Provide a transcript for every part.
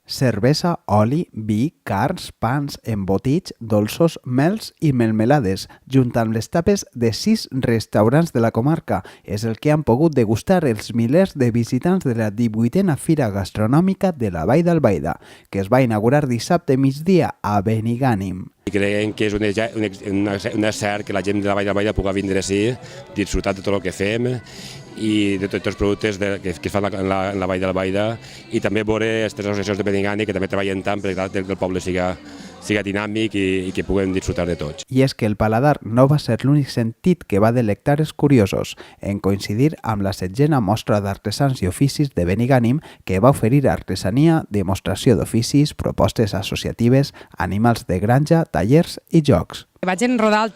Cervesa, oli, vi, carns, pans, embotits, dolços, mels i melmelades, junt amb les tapes de 6 restaurants de la comarca. És el que han pogut degustar els milers de visitants de la 18a Fira Gastronòmica de la Vall d'Albaida, que es va inaugurar dissabte migdia a Benigànim. I creiem que és un cert que la gent de la Vall d'Albaida pugui vindre ací, disfrutar de tot el que fem i de tots els productes que es fan en la Vall d'Albaida, i també veure aquestes associacions de Benigànim que també treballen tant perquè que el poble siga dinàmic i que puguem disfrutar de tots. I és que el paladar no va ser l'únic sentit que va delectar els curiosos en coincidir amb la 7a mostra d'artesans i oficis de Benigànim, que va oferir artesania, demostració d'oficis, propostes associatives, animals de granja, tallers i jocs. Vaig en Rodal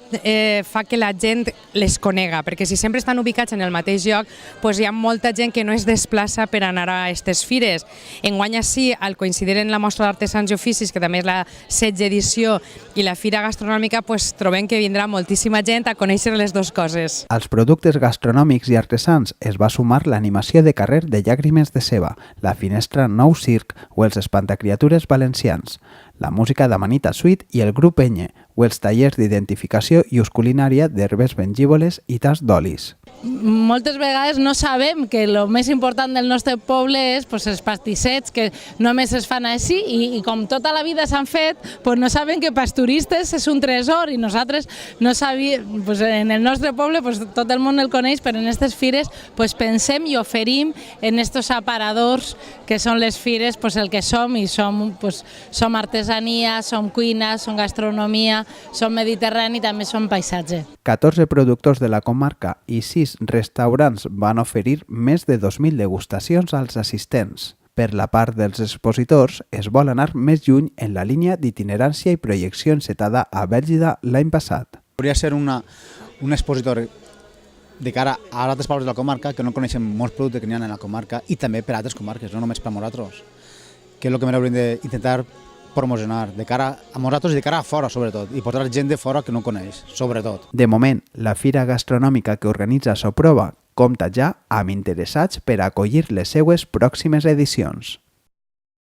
fa que la gent les conega, perquè si sempre estan ubicats en el mateix lloc, doncs hi ha molta gent que no es desplaça per anar a aquestes fires. Enguany així, al coincidir en la mostra d'artesans i oficis, que també és la 16a edició, i la fira gastronòmica, doncs trobem que vindrà moltíssima gent a conèixer les dues coses. Als productes gastronòmics i artesans es va sumar l'animació de carrer de Llàgrimes de Ceba, la finestra Nou Circ o els Espantacriatures valencians, la música d'Amanita Suite i el grup Enye, o els tallers d'identificació i ús culinària d'herbes bengívoles i tas d'olis. Moltes vegades no sabem que el més important del nostre poble és els pastissets, que només es fan així, i com tota la vida s'han fet, no saben que pels turistes és un tresor, i nosaltres no sabíem, en el nostre poble tot el món el coneix, però en aquestes fires pensem i oferim en aquests aparadors que són les fires el que som, i som artesania, som cuina, som gastronomia, som mediterrani i també som paisatge. 14 productors de la comarca i 6 restaurants van oferir més de 2.000 degustacions als assistents. Per la part dels expositors, es vol anar més lluny en la línia d'itinerància i projecció encetada a Bèlgida l'any passat. Podria ser un expositor de cara a altres pobles de la comarca que no coneixen molts productes que n'hi ha en la comarca, i també per a altres comarques, no només per a nosaltres, que és el que hem d'intentar promocionar de cara a nosaltres i de cara a fora, sobretot, i portar gent de fora que no coneix, sobretot. De moment, la fira gastronòmica que organitza Soprova compta ja amb interessats per a acollir les seues pròximes edicions.